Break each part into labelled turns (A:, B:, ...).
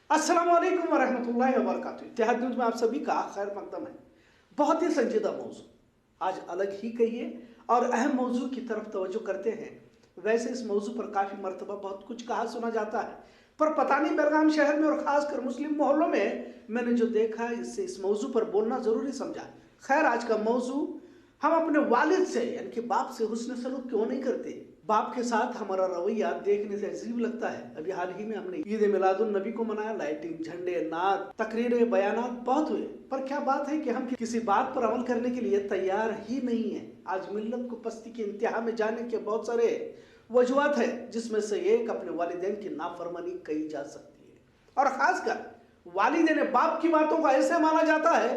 A: अस्सलाम वालेकुम वरहमतुल्लाहि वबरकातुहू। इत्तेहाद न्यूज़ में आप सभी का खैर मकदम है। बहुत ही संजीदा मौजू, आज अलग ही कहिए और अहम मौजू की तरफ तवज्जो करते हैं। वैसे इस मौजू पर काफ़ी मरतबा बहुत कुछ कहा सुना जाता है, पर पता नहीं बेलगाम शहर में और ख़ासकर मुस्लिम मोहल्लों में मैंने जो देखा, इससे इस मौजू पर बोलना ज़रूरी समझा। खैर, आज का मौजू, हम अपने वालिद से यानी कि बाप से हुस्न सलूक क्यों नहीं करते। बाप के साथ हमारा रवैया देखने से अजीब लगता है। अभी हाल ही में हमने ईद मिलादुन नबी को मनाया, लाइटिंग, झंडे, नात, तकरीरें, बयानात बहुत हुए, पर क्या बात है कि हम किसी बात पर अमल करने के लिए तैयार ही नहीं है। आज मिल्लत को पस्ती की इंतहा में जाने के बहुत सारे वजूहात है, जिसमें से एक अपने वालिदैन की नाफरमानी कही जा सकती है, और खासकर वालिदैन बाप की बातों को ऐसे माना जाता है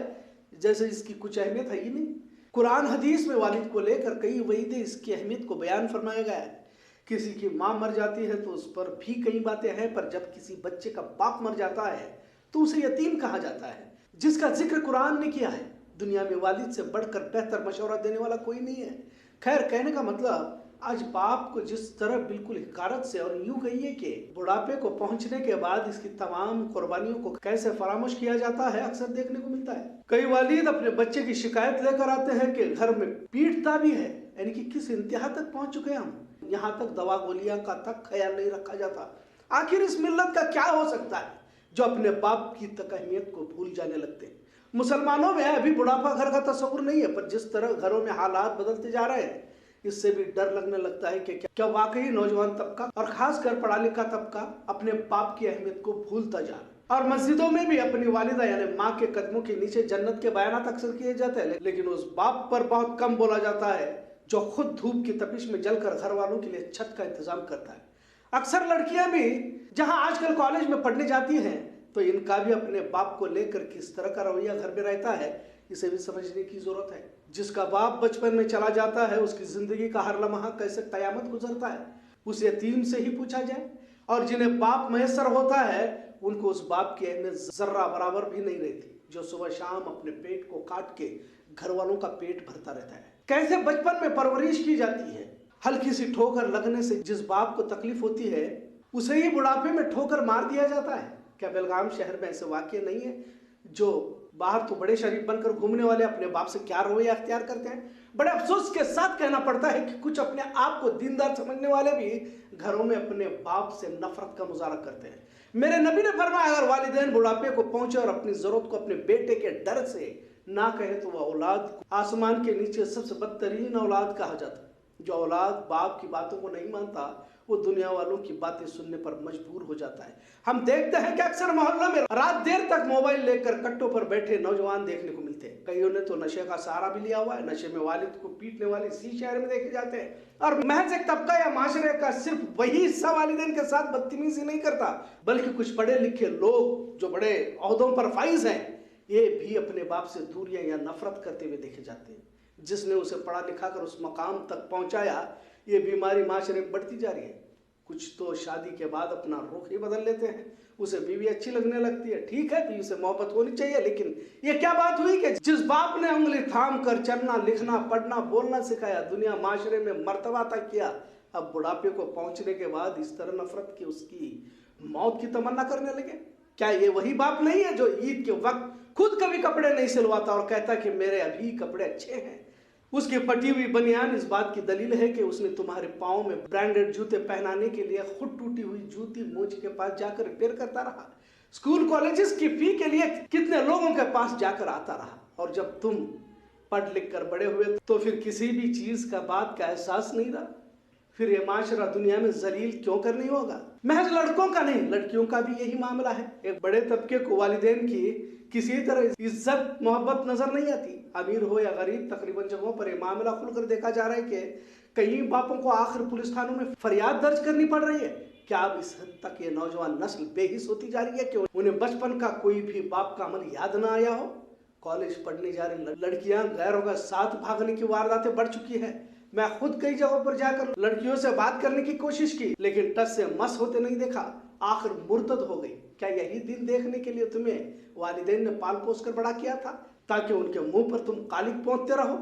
A: जैसे इसकी कुछ अहमियत है ही नहीं। कुरान हदीस में वालिद को लेकर कई वईदे इसकी अहमियत को बयान फरमाया गया है। किसी की माँ मर जाती है तो उस पर भी कई बातें हैं, पर जब किसी बच्चे का बाप मर जाता है तो उसे यतीम कहा जाता है, जिसका जिक्र कुरान ने किया है। दुनिया में वालिद से बढ़कर बेहतर मशवरा देने वाला कोई नहीं है। खैर, कहने का मतलब, आज बाप को जिस तरह बिल्कुल हिकारत से और यूं कहिए कि बुढ़ापे को पहुंचने के बाद इसकी तमाम कुर्बानियों को कैसे फरामोश किया जाता है, अक्सर देखने को मिलता है। कई वालिद अपने बच्चे की शिकायत लेकर आते हैं कि घर में पीटता भी है, यानी कि किस इंतहा तक पहुंच चुके हैं हम। यहाँ तक दवा गोलियां का तक ख्याल नहीं रखा जाता। आखिर इस मिल्लत का क्या हो सकता है जो अपने बाप की तक अहमियत को भूल जाने लगते हैं। मुसलमानों में अभी बुढ़ापा घर का तस्वुर नहीं है, पर जिस तरह घरों में हालात बदलते जा रहे हैं, इससे भी डर लगने लगता है कि क्या वाकई नौजवान तबका और खासकर पढ़ा लिखा तबका अपने बाप की अहमियत को भूलता जा रहा है। और मस्जिदों में भी अपनी वालिदा यानी माँ के कदमों के नीचे जन्नत के बयानात अक्सर किए जाते हैं, लेकिन उस बाप पर बहुत कम बोला जाता है जो खुद धूप की तपिश में जलकर घर वालों के लिए छत का इंतजाम करता है। अक्सर लड़कियां भी जहां आजकल कॉलेज में पढ़ने जाती हैं, तो इनका भी अपने बाप को लेकर किस तरह का रवैया घर में रहता है, इसे भी समझने की जरूरत है। जिसका बाप बचपन में चला जाता है, उसकी जिंदगी का हर लम्हा कैसे कयामत गुजरता है, उस यतीम से ही पूछा जाए। और जिन्हें बाप मैसर होता है, उनको उस बाप की अहमियत जर्रा बराबर भी नहीं रहती, जो सुबह शाम अपने पेट को काट के घर वालों का पेट भरता रहता है। कैसे बचपन में परवरिश की जाती है। हल्की सी ठोकर लगने से जिस बाप को तकलीफ होती है, उसे ही बुढ़ापे में ठोकर मार दिया जाता है। क्या बेलगाम शहर में ऐसे वाकये नहीं है जो बाहर तो बड़े शरीफ बनकर घूमने वाले अपने बाप से क्या रवैया अख्तियार करते हैं। बड़े अफसोस के साथ कहना पड़ता है कि कुछ अपने आप को दीनदार समझने वाले भी घरों में अपने बाप से नफरत का मुजाहरा करते हैं। मेरे नबी ने फरमाया, अगर वालिदैन बुढ़ापे को पहुंचे और अपनी जरूरत को अपने बेटे के डर से ना कहे तो वह औलाद आसमान के नीचे सबसे बदतरीन औलाद कहा जाता है। जो औलाद बाप की बातों को नहीं मानता, वो दुनिया वालों की बातें सुनने पर मजबूर हो जाता है। हम देखते हैं कि अक्सर मोहल्लों में रात देर तक मोबाइल लेकर कट्टों पर बैठे नौजवान देखने को मिलते हैं। कईयों ने तो नशे का सहारा भी लिया हुआ है। नशे में वालिद को पीटने वाले इसी शहर में देखे जाते हैं। और महज एक तबका या माशरे का सिर्फ वही हिस्सा वालिदैन के साथ बदतमीजी नहीं करता, बल्कि कुछ पढ़े लिखे लोग जो बड़े ओहदों पर फाइज हैं, ये भी अपने बाप से दूरियां या नफरत करते हुए देखे जाते हैं। जिसने उसे पढ़ा लिखा कर उस मकाम तक पहुंचाया, ये बीमारी माशरे में बढ़ती जा रही है। कुछ तो शादी के बाद अपना रुख ही बदल लेते हैं। उसे बीवी अच्छी लगने लगती है, ठीक है, बीवी से मोहब्बत होनी चाहिए, लेकिन ये क्या बात हुई कि जिस बाप ने उंगली थाम कर चलना, लिखना, पढ़ना, बोलना सिखाया, दुनिया माशरे में मर्तबा तक किया, अब बुढ़ापे को पहुंचने के बाद इस तरह नफरत की उसकी मौत की तमन्ना करने लगे। क्या ये वही बाप नहीं है जो ईद के वक्त खुद कभी कपड़े नहीं सिलवाता और कहता कि मेरे अभी कपड़े अच्छे हैं। उसकी फटी हुई बनियान इस बात की दलील है कि उसने तुम्हारे पाँव में ब्रांडेड जूते पहनाने के लिए खुद टूटी हुई जूती मोच के पास जाकर रिपेयर करता रहा। स्कूल कॉलेजेस की फी के लिए कितने लोगों के पास जाकर आता रहा। और जब तुम पढ़ लिख कर बड़े हुए तो फिर किसी भी चीज का बात का एहसास नहीं रहा। फिर ये माशरा दुनिया में जलील क्यों करनी होगा। महज लड़कों का नहीं, लड़कियों का भी यही मामला है। एक बड़े तबके को वालिदैन की किसी तरह इज्जत मोहब्बत नजर नहीं आती। अमीर हो या गरीब, तकरीबन जगहों पर यह मामला खुलकर देखा जा रहा है कि कई बापों को आखिर पुलिस थानों में फरियाद दर्ज करनी पड़ रही है। क्या अब इस हद तक ये नौजवान नस्ल बेहिस होती जा रही है कि उन्हें बचपन का कोई भी बाप का अमल याद ना आया हो। कॉलेज पढ़ने जा रही लड़कियां गैरों का साथ भागने की वारदातें बढ़ चुकी है। मैं खुद कई जगहों पर जाकर लड़कियों से बात करने की कोशिश की, लेकिन टच से मस होते नहीं देखा, आखिर मुर्तद हो गई। क्या यही दिन देखने के लिए तुम्हें वालिदैन ने पाल पोस कर बड़ा किया था, ताकि उनके मुंह पर तुम कालिक पोंछते रहो।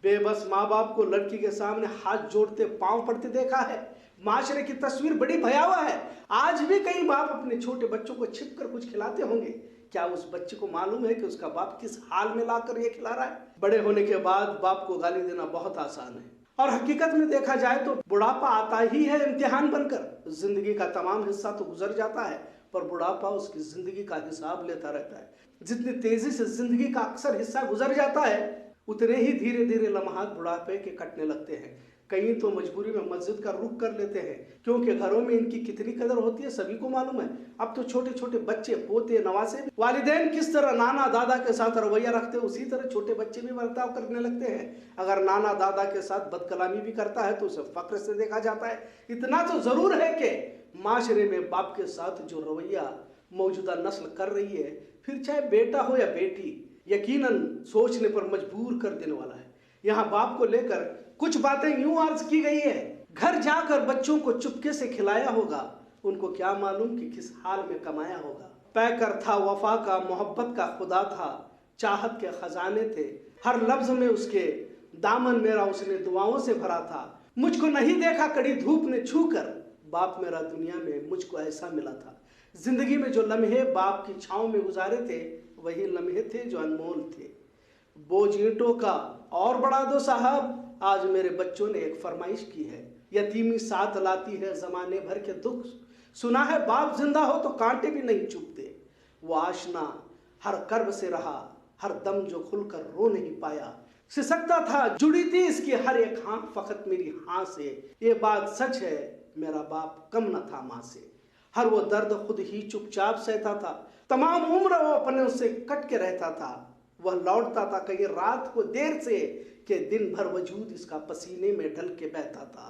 A: बेबस माँ बाप को लड़की के सामने हाथ जोड़ते पांव पड़ते देखा है। माशरे की तस्वीर बड़ी भयावह है। आज भी कई बाप अपने छोटे बच्चों को छिपकर कुछ खिलाते होंगे। क्या उस बच्चे को मालूम है कि उसका बाप किस हाल में लाकर ये खिला रहा है? बड़े होने के बाद बाप को गाली देना बहुत आसान है, और हकीकत में देखा जाए तो बुढ़ापा आता ही है इम्तिहान बनकर। जिंदगी का तमाम हिस्सा तो गुजर जाता है, पर बुढ़ापा उसकी जिंदगी का हिसाब लेता रहता है। जितनी तेजी से जिंदगी का अक्सर हिस्सा गुजर जाता है, उतने ही धीरे धीरे लम्हात बुढ़ापे के कटने लगते हैं। कई तो मजबूरी में मस्जिद का रुख कर लेते हैं, क्योंकि घरों में इनकी कितनी कदर होती है सभी को मालूम है। अब तो छोटे छोटे बच्चे, पोते, नवासे, वालिदैन किस तरह नाना दादा के साथ रवैया रखते हैं, उसी तरह छोटे बच्चे भी बर्ताव करने लगते हैं। अगर नाना दादा के साथ बदकलामी भी करता है तो उसे फक्र से देखा जाता है। इतना तो जरूर है कि माशरे में बाप के साथ जो रवैया मौजूदा नस्ल कर रही है, फिर चाहे बेटा हो या बेटी, यकीनन सोचने पर मजबूर कर देने वाला है। यहाँ बाप को लेकर कुछ बातें यूं अर्ज की गई है। घर जाकर बच्चों को चुपके से खिलाया होगा, उनको क्या मालूम कि किस हाल में कमाया होगा। पैकर था वफा का, मोहब्बत का खुदा था, चाहत के खजाने थे, हर लफ्ज में उसके दामन मेरा उसने दुआओं से भरा था। मुझको नहीं देखा कड़ी धूप ने छू कर, बाप मेरा दुनिया में मुझको ऐसा मिला था। जिंदगी में जो लम्हे बाप की छाँव में गुजारे थे, वही लम्हे थे जो अनमोल थे। बोझ ईंटों का और बढ़ा दो साहब, आज मेरे बच्चों ने एक फरमाइश की है। यतीमी साथ लाती है जमाने भर के दुख, सुना है बाप जिंदा हो तो कांटे भी नहीं चुभते। वो आशना हर कर्ब से रहा, हर दम जो खुलकर रो नहीं पाया। सिसकता था जुड़ी थी इसकी हर एक हाँ फकत मेरी हाँ से। ये बात सच है मेरा बाप कम न था माँ से। हर वो दर्द खुद ही चुपचाप सहता था, तमाम उम्र वो अपने उससे कट के रहता था। वह लौटता था कहीं रात को देर से, कि दिन भर वजूद इसका पसीने में ढल के बहता था।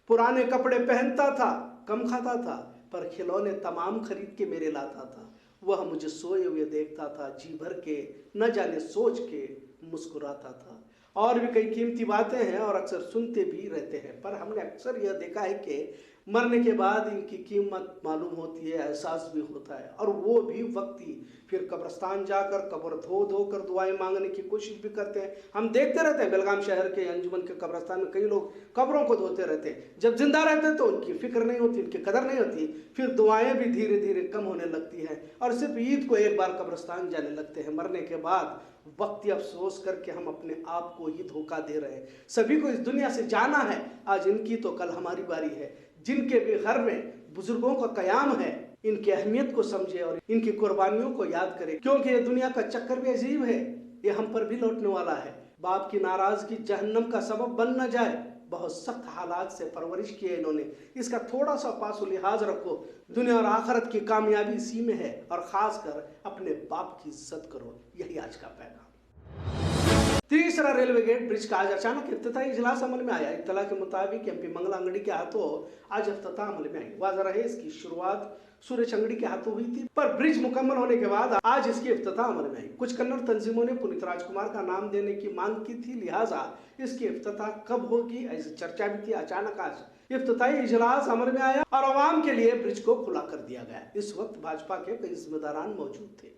A: पुराने कपड़े पहनता था, कम खाता था, पर खिलौने तमाम खरीद के मेरे लाता था। वह मुझे सोए हुए देखता था, जी भर के न जाने सोच के मुस्कुराता था। और भी कई कीमती बातें हैं और अक्सर सुनते भी रहते हैं, पर हमने अक्सर यह देखा है कि मरने के बाद इनकी कीमत मालूम होती है, एहसास भी होता है, और वो भी वक्ती। फिर कब्रिस्तान जाकर कब्र धो धो कर दुआएं मांगने की कोशिश भी करते हैं। हम देखते रहते हैं बेलगाम शहर के अंजुमन के कब्रिस्तान में कई लोग कब्रों को धोते रहते हैं। जब जिंदा रहते हैं तो उनकी फिक्र नहीं होती, उनकी कदर नहीं होती। फिर दुआएं भी धीरे धीरे कम होने लगती हैं और सिर्फ ईद को एक बार कब्रिस्तान जाने लगते हैं। मरने के बाद वक्ती अफसोस करके हम अपने आप को ही धोखा दे रहे हैं। सभी को इस दुनिया से जाना है, आज इनकी तो कल हमारी बारी है। जिनके भी घर में बुजुर्गों का कयाम है, इनकी अहमियत को समझे और इनकी कुर्बानियों को याद करें, क्योंकि ये दुनिया का चक्कर भी अजीब है, ये हम पर भी लौटने वाला है। बाप की नाराजगी जहन्नम का सबब बन न जाए। बहुत सख्त हालात से परवरिश की है इन्होंने, इसका थोड़ा सा पासो लिहाज रखो। दुनिया और आखिरत की कामयाबी इसी में है, और खासकर अपने बाप की इज्जत करो। यही आज का पैगाम। तीसरा रेलवे गेट ब्रिज का आज अचानक इफ्तिताही इजलास अमल में आया। इत्तला के मुताबिक एमपी मंगला अंगड़ी के हाथों आज इफ्तिताह अमल में आई। वाज़ह रहे इसकी शुरुआत सुरेश अंगड़ी के हाथों हुई थी, पर ब्रिज मुकम्मल होने के बाद आज इसकी इफ्तिताह अमल में आई। कुछ कन्नड़ तंजीमों ने पुनीत राजकुमार का नाम देने की मांग की थी, लिहाजा इसकी इफ्तिताह कब होगी ऐसी चर्चा भी थी। अचानक आज इफ्तिताही इजलास अमल में आया और आवाम के लिए ब्रिज को खुला कर दिया गया। इस वक्त भाजपा के कई जिम्मेदारान मौजूद थे।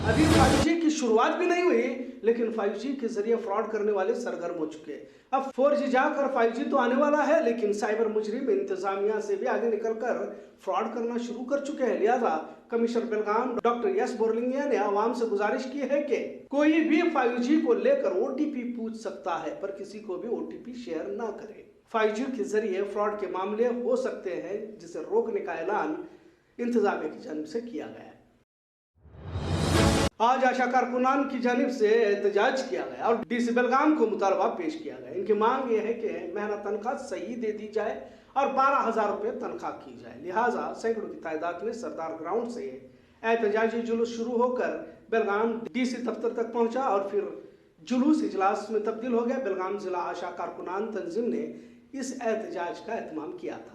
A: अभी 5G की शुरुआत भी नहीं हुई, लेकिन 5G के जरिए फ्रॉड करने वाले सरगर्म हो चुके हैं। अब 4G जाकर 5G तो आने वाला है, लेकिन साइबर मुजरिम इंतजामिया से भी आगे निकलकर फ्रॉड करना शुरू कर चुके हैं। लिहाजा कमिश्नर बेलगाम डॉक्टर एस बोरलिंगिया ने आवाम से गुजारिश की है कि कोई भी 5G को लेकर OTP पूछ सकता है, पर किसी को भी OTP शेयर ना करे। 5G के जरिए फ्रॉड के मामले हो सकते हैं, जिसे रोकने का ऐलान इंतजामिया की जानिब से किया गया है। आज आशा कारकुनान की जानिब से एहतजाज किया गया और डीसी बेलगाम को मुतालबा पेश किया गया। इनकी मांग ये है कि महीना तनख्वाह सही दे दी जाए और 12,000 रुपये तनख्वाह की जाए। लिहाजा सैकड़ों की तादाद में सरदार ग्राउंड से एहतजाजी जुलूस शुरू होकर बेलगाम डीसी दफ्तर तक पहुंचा और फिर जुलूस इजलास में तब्दील हो गया। बेलगाम जिला आशा कारकुनान तंजीम ने इस एहतजाज का एहतमाम किया था।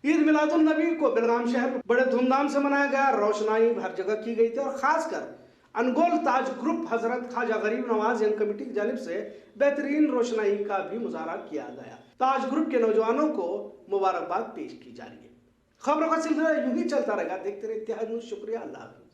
A: ईद मिलादुन नबी को बेलगाम शहर में बड़े धूमधाम से मनाया गया। रोशनाई हर जगह की गई थी और खासकर अनगोल ताज ग्रुप हजरत ख्वाजा गरीब नवाज यंग कमेटी की जानिब से बेहतरीन रोशनाई का भी मुजाहरा किया गया। ताज ग्रुप के नौजवानों को मुबारकबाद पेश की जा रही है। खबरों का सिलसिला यूं ही चलता रहेगा। देखते रहे इत्तेहाद न्यूज़। शुक्रिया। अल्लाह हाफिज़।